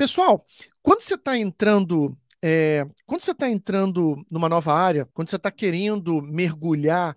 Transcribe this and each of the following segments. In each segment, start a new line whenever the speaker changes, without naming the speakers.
Pessoal, quando você está entrando numa nova área, quando você está querendo mergulhar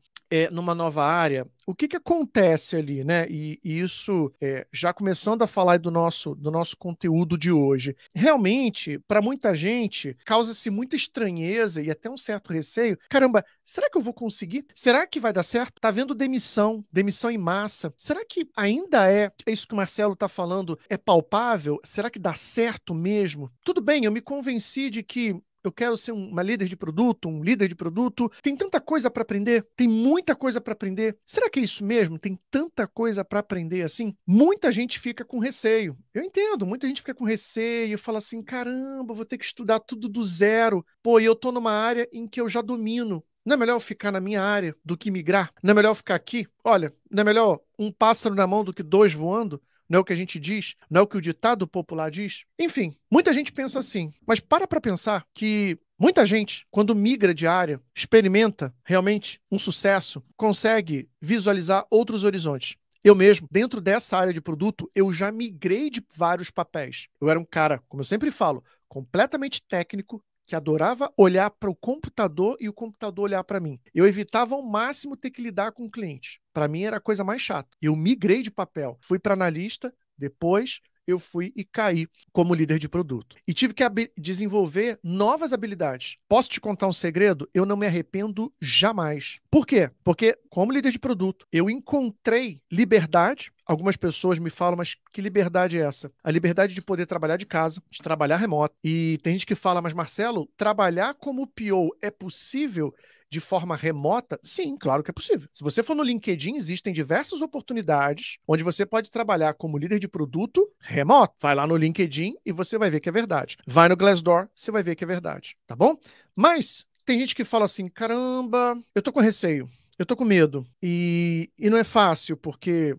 numa nova área, o que que acontece ali, né? E isso, já começando a falar do nosso conteúdo de hoje, realmente, para muita gente, causa-se muita estranheza e até um certo receio. Caramba, será que eu vou conseguir? Será que vai dar certo? Tá vendo demissão em massa. Será que ainda é isso que o Marcelo está falando, é palpável? Será que dá certo mesmo? Tudo bem, eu me convenci de que eu quero ser uma líder de produto, um líder de produto. Tem tanta coisa para aprender, tem muita coisa para aprender. Será que é isso mesmo? Tem tanta coisa para aprender assim? Muita gente fica com receio. Eu entendo, muita gente fica com receio, fala assim: caramba, vou ter que estudar tudo do zero. Pô, e eu tô numa área em que eu já domino. Não é melhor eu ficar na minha área do que migrar? Não é melhor eu ficar aqui? Olha, não é melhor um pássaro na mão do que dois voando? Não é o que a gente diz, não é o que o ditado popular diz. Enfim, muita gente pensa assim, mas para pensar que muita gente, quando migra de área, experimenta realmente um sucesso, consegue visualizar outros horizontes. Eu mesmo, dentro dessa área de produto, eu já migrei de vários papéis. Eu era um cara, como eu sempre falo, completamente técnico, que adorava olhar para o computador e o computador olhar para mim. Eu evitava ao máximo ter que lidar com o cliente. Para mim era a coisa mais chata. Eu migrei de papel, fui para analista, depois eu fui e caí como líder de produto. E tive que desenvolver novas habilidades. Posso te contar um segredo? Eu não me arrependo jamais. Por quê? Porque, como líder de produto, eu encontrei liberdade. Algumas pessoas me falam, mas que liberdade é essa? A liberdade de poder trabalhar de casa, de trabalhar remoto. E tem gente que fala, mas Marcelo, trabalhar como PO é possível de forma remota? Sim, claro que é possível. Se você for no LinkedIn, existem diversas oportunidades onde você pode trabalhar como líder de produto remoto. Vai lá no LinkedIn e você vai ver que é verdade. Vai no Glassdoor, você vai ver que é verdade, tá bom? Mas tem gente que fala assim, caramba, eu tô com receio, eu tô com medo. E não é fácil, porque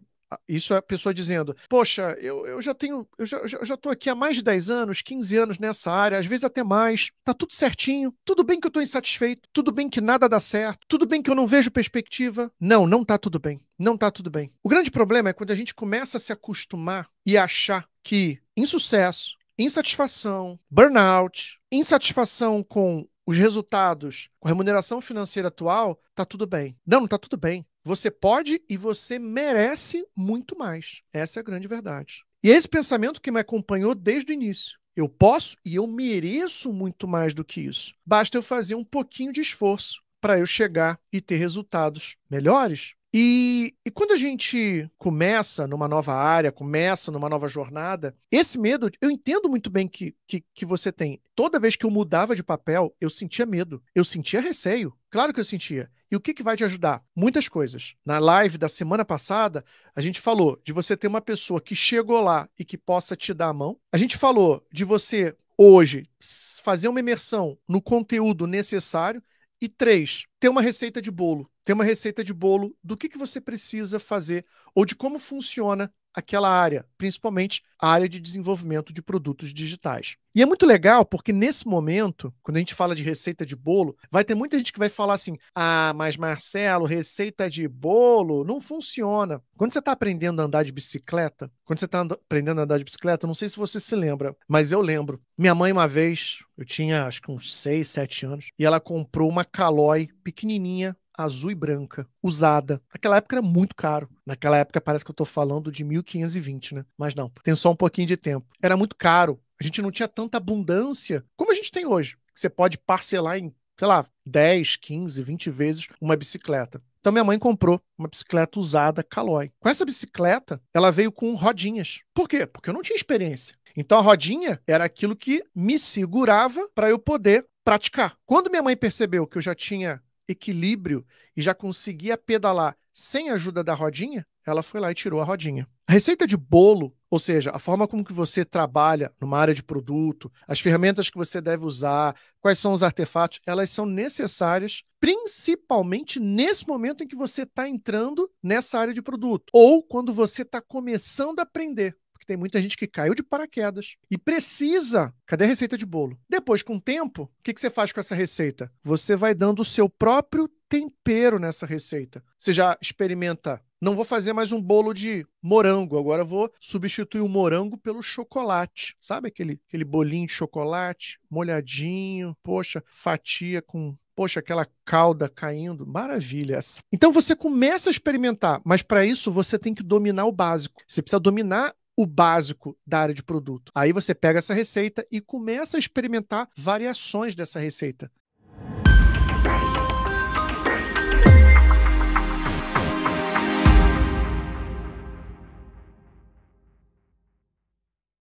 isso é a pessoa dizendo, poxa, eu já tenho, eu já tô aqui há mais de 10 anos, 15 anos nessa área, às vezes até mais, tá tudo certinho, tudo bem que eu tô insatisfeito, tudo bem que nada dá certo, tudo bem que eu não vejo perspectiva. Não, não tá tudo bem, não tá tudo bem. O grande problema é quando a gente começa a se acostumar e achar que insucesso, insatisfação, burnout, insatisfação com os resultados, com a remuneração financeira atual, tá tudo bem. Não, não tá tudo bem. Você pode e você merece muito mais. Essa é a grande verdade. E é esse pensamento que me acompanhou desde o início. Eu posso e eu mereço muito mais do que isso. Basta eu fazer um pouquinho de esforço para eu chegar e ter resultados melhores. E quando a gente começa numa nova área, começa numa nova jornada, esse medo, eu entendo muito bem que você tem. Toda vez que eu mudava de papel, eu sentia medo, eu sentia receio. Claro que eu sentia. E o que vai te ajudar? Muitas coisas. Na live da semana passada, a gente falou de você ter uma pessoa que chegou lá e que possa te dar a mão. A gente falou de você, hoje, fazer uma imersão no conteúdo necessário. E três, ter uma receita de bolo. Ter uma receita de bolo do que você precisa fazer ou de como funciona aquela área, principalmente a área de desenvolvimento de produtos digitais. E é muito legal porque nesse momento, quando a gente fala de receita de bolo, vai ter muita gente que vai falar assim: ah, mas Marcelo, receita de bolo não funciona. Quando você está aprendendo a andar de bicicleta, quando você está aprendendo a andar de bicicleta, não sei se você se lembra, mas eu lembro. Minha mãe uma vez, eu tinha acho que uns 6, 7 anos, e ela comprou uma Caloi pequenininha, azul e branca, usada. Naquela época era muito caro. Naquela época parece que eu tô falando de 1520, né? Mas não, tem só um pouquinho de tempo. Era muito caro. A gente não tinha tanta abundância como a gente tem hoje. Você pode parcelar em, sei lá, 10, 15, 20 vezes uma bicicleta. Então minha mãe comprou uma bicicleta usada Caloi. Com essa bicicleta, ela veio com rodinhas. Por quê? Porque eu não tinha experiência. Então a rodinha era aquilo que me segurava para eu poder praticar. Quando minha mãe percebeu que eu já tinha equilíbrio e já conseguia pedalar sem a ajuda da rodinha, ela foi lá e tirou a rodinha. A receita de bolo, ou seja, a forma como que você trabalha numa área de produto, as ferramentas que você deve usar, quais são os artefatos, elas são necessárias principalmente nesse momento em que você está entrando nessa área de produto ou quando você está começando a aprender. Porque tem muita gente que caiu de paraquedas e precisa. Cadê a receita de bolo? Depois, com o tempo, o que você faz com essa receita? Você vai dando o seu próprio tempero nessa receita. Você já experimenta não vou fazer mais um bolo de morango, agora eu vou substituir o morango pelo chocolate. Sabe aquele bolinho de chocolate molhadinho, poxa, fatia com poxa, aquela calda caindo, maravilha essa. Então você começa a experimentar, mas para isso você tem que dominar o básico. Você precisa dominar o básico da área de produto. Aí você pega essa receita e começa a experimentar variações dessa receita.